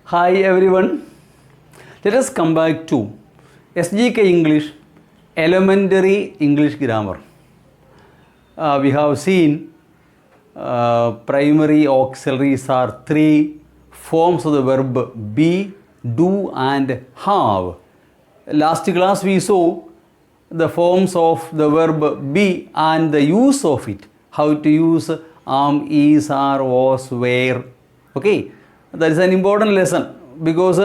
Hi everyone. Let us come back to SGK English, elementary English grammar. We have seen primary auxiliaries are three forms of the verb be, do and have. Last class we saw the forms of the verb be and the use of it. How to use am, is, are, was, were. Okay. That is an important lesson because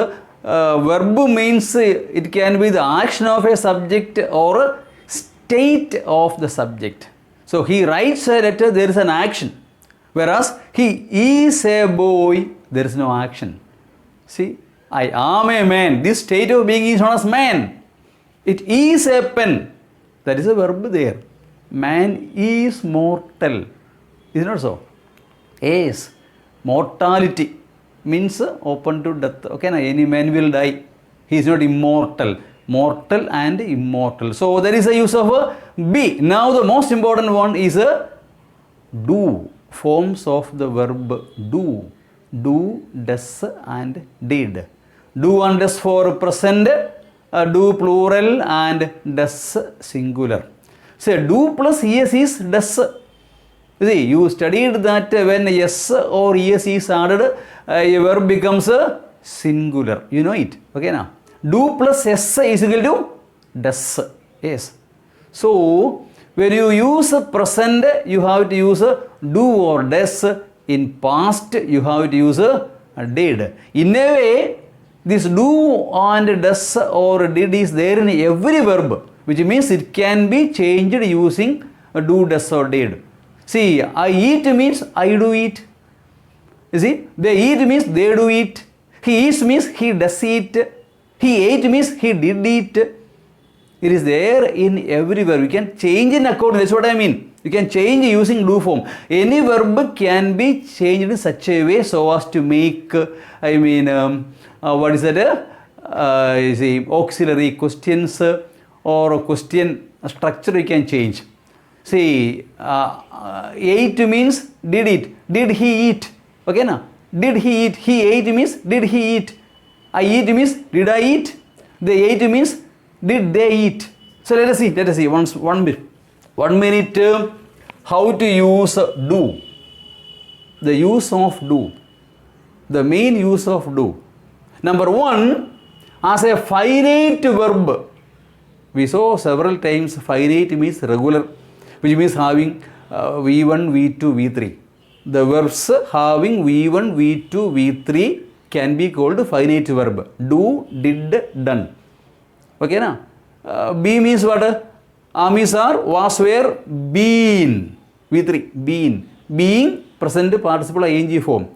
verb means it can be the action of a subject or a state of the subject. So he writes a letter, there is an action. Whereas he is a boy, there is no action. See, I am a man. This state of being is known as man. It is a pen. That is a verb there. Man is mortal. Is it not so? Yes. Mortality means open to death. Okay, now any man will die. He is not immortal. Mortal and immortal. So there is a use of a be. Now the most important one is a do. Forms of the verb do. Do, does and did. Do and does for present, do plural and does singular. So do plus es is does. See, you studied that when yes or es is added, a verb becomes a singular. You know it. Okay, now. Do plus s is equal to does. Yes. So, when you use present, you have to use do or does. In past, you have to use did. In a way, this do and does or did is there in every verb, which means it can be changed using do, does or did. See, I eat means I do eat. You see, they eat means they do eat. He eats means he does eat. He ate means he did eat. It is there in every verb. You can change in according. That's what I mean. You can change using do form. Any verb can be changed in such a way so as to make, what is that? Auxiliary questions or question structure you can change. See, ate means did eat. Did he eat? Okay, now. Did he eat? He ate means did he eat? I eat means did I eat? They ate means did they eat? So let us see one minute how to use do. The use of do. The main use of do. Number one, as a finite verb. We saw several times finite means regular, which means having V1, V2, V3. The verbs having V1, V2, V3 can be called finite verb. Do, did, done. Okay, now? Be means what? Am, is, are, was, were, been. V3, been. Being, present participle ing form.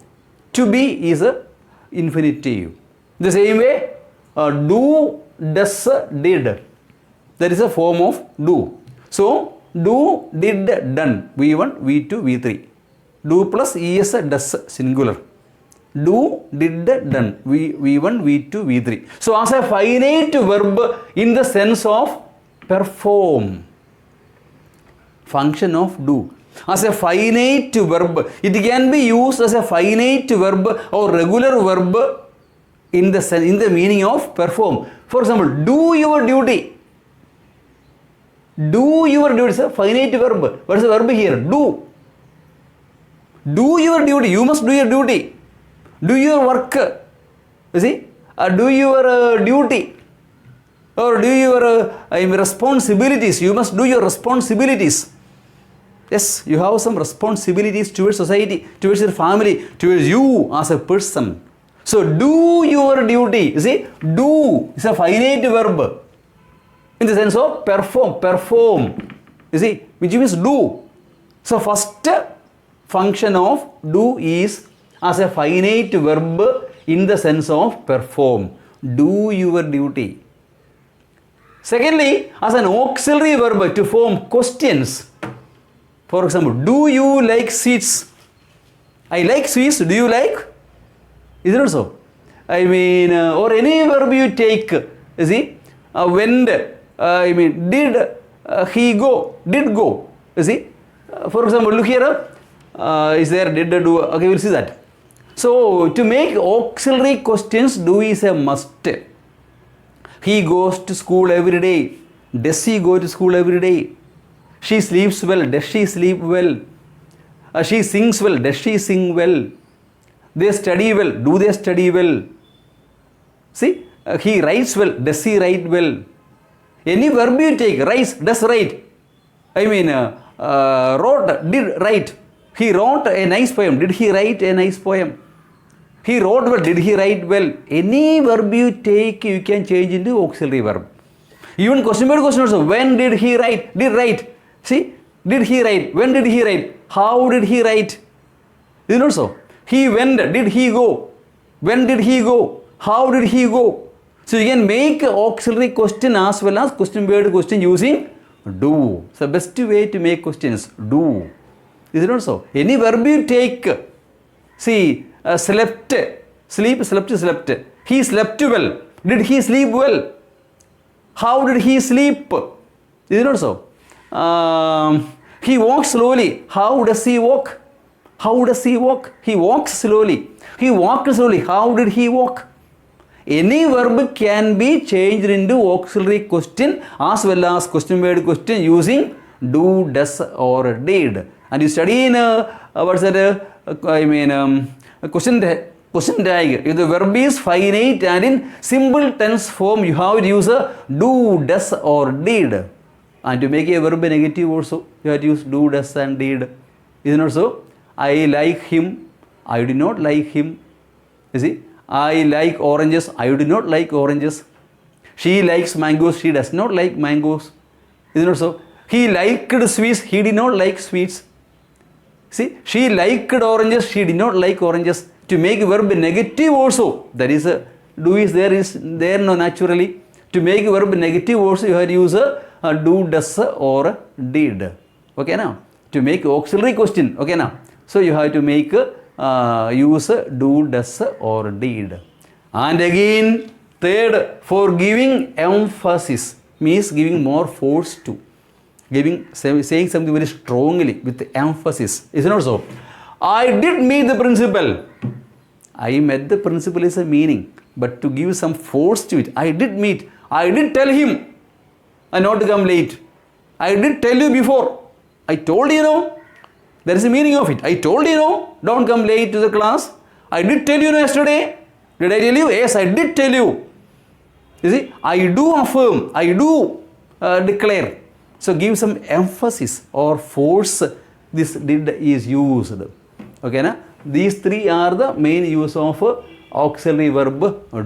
To be is a infinitive. The same way, do, does, did. That is a form of do. So, do, did, done. V1, V2, V3. Do plus es does singular. Do, did, done. V1, V2, V3. So, as a finite verb in the sense of perform. Function of do. As a finite verb, it can be used as a finite verb or regular verb in the meaning of perform. For example, do your duty. Do your duty is a finite verb. What is the verb here? Do. Do your duty. You must do your duty. Do your work. You see? Do your duty. Or do your responsibilities. You must do your responsibilities. Yes, you have some responsibilities towards society, towards your family, towards you as a person. So, do your duty. You see? Do is a finite verb. In the sense of perform. You see? Which means do. So, first function of do is as a finite verb in the sense of perform. Do your duty. Secondly, as an auxiliary verb to form questions. For example, do you like sweets? I like sweets. Do you like? Is it not so? Or any verb you take. You see? Went. Did he go? Did go. You see? For example, look here. Is there did do? Okay, we'll see that. So to make auxiliary questions, do is a must. He goes to school every day. Does he go to school every day? She sleeps well. Does she sleep well? She sings well. Does she sing well? They study well. Do they study well? See, he writes well. Does he write well? Any verb you take, writes, does write. I mean, wrote, did write. He wrote a nice poem. Did he write a nice poem? He wrote well. Did he write well? Any verb you take, you can change into auxiliary verb. Even question by question also. When did he write? Did write. See, did he write? When did he write? How did he write? Is it not so? He went. Did he go? When did he go? How did he go? So you can make auxiliary question as well as question by question using do. So best way to make questions, do. Is it not so? Any verb you take. See, slept, sleep, slept. He slept well. Did he sleep well? How did he sleep? Is it not so? He walks slowly. How does he walk? How does he walk? He walks slowly. He walked slowly. How did he walk? Any verb can be changed into auxiliary question as well as question by question using do, does or did. And you study in question tag. If the verb is finite and in simple tense form, you have to use a do, does or did. And to make a verb negative also, you have to use do, does and did. Is it not so? I like him. I do not like him. You see? I like oranges. I do not like oranges. She likes mangoes. She does not like mangoes. Is it not so? He liked sweets. He did not like sweets. See, she liked oranges. She did not like oranges. To make a verb negative also, that is a do is there no naturally. To make a verb negative also, you have to use a do, does or did. Okay now. To make auxiliary question. Okay now. So you have to make use do, does or did. And again, third, for giving emphasis means giving more force to. Saying something very strongly with emphasis. Is it not so? I did meet the principal. I met the principal is a meaning. But to give some force to it, I did meet. I did tell him not to come late. I did tell you before. I told you no. There is a meaning of it. I told you no. Don't come late to the class. I did tell you no yesterday. Did I tell you? Yes, I did tell you. You see, I do affirm. I do declare. So give some emphasis or force. This did is used. Okay, na? These three are the main use of auxiliary verb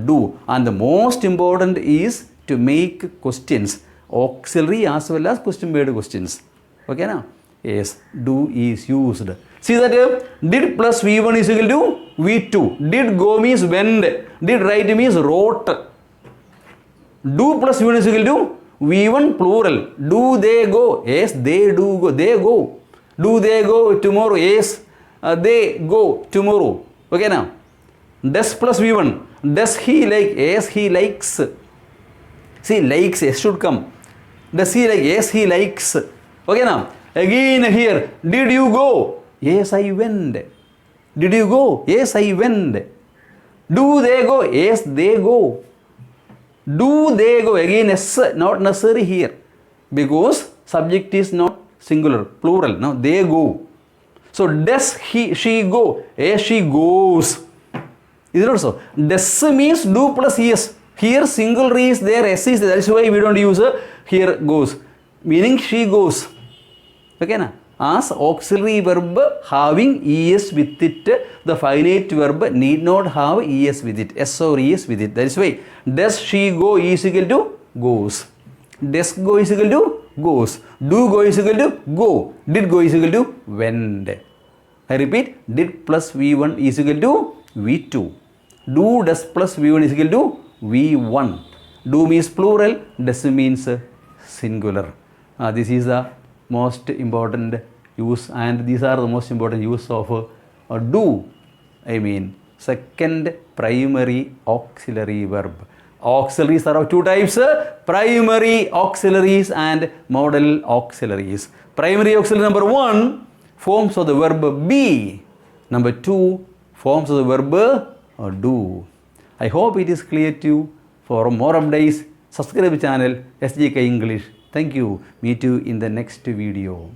do. And the most important is to make questions. Auxiliary as well as question based questions. Okay, na? Yes, do is used. See that did plus V1 is equal to V2. Did go means went. Did write means wrote. Do plus V1 is equal to V1 plural. Do they go? Yes, they do go. They go. Do they go tomorrow? Yes, they go tomorrow. Okay now. Does plus V1. Does he like? Yes, he likes. See, likes, yes should come. Does he like? Yes, he likes. Okay now. Again here, did you go? Yes, I went. Did you go? Yes, I went. Do they go? Yes, they go. Do they go? Again, yes, not necessary here. Because subject is not singular, plural. Now, they go. So, does she go? Yes, she goes. Is it also? Does means do plus yes. Here singular is there, S is there. That is why we don't use here goes. Meaning she goes. Okay na? As auxiliary verb having es with it, the finite verb need not have es with it, s or es with it. That is why does she go is equal to goes. Does go is equal to goes. Do go is equal to go. Did go is equal to went. I repeat, did plus V1 is equal to V2. Do, does plus V1 is equal to V1. Do means plural, does means singular. This is the most important use, and these are the most important use of do. I mean second primary auxiliary verb. Auxiliaries are of two types, primary auxiliaries and modal Primary auxiliary number 1 forms of the verb be. Number 2 forms of the verb do. I hope it is clear to you. For more updates, subscribe channel SGK English. Thank you. Meet you in the next video.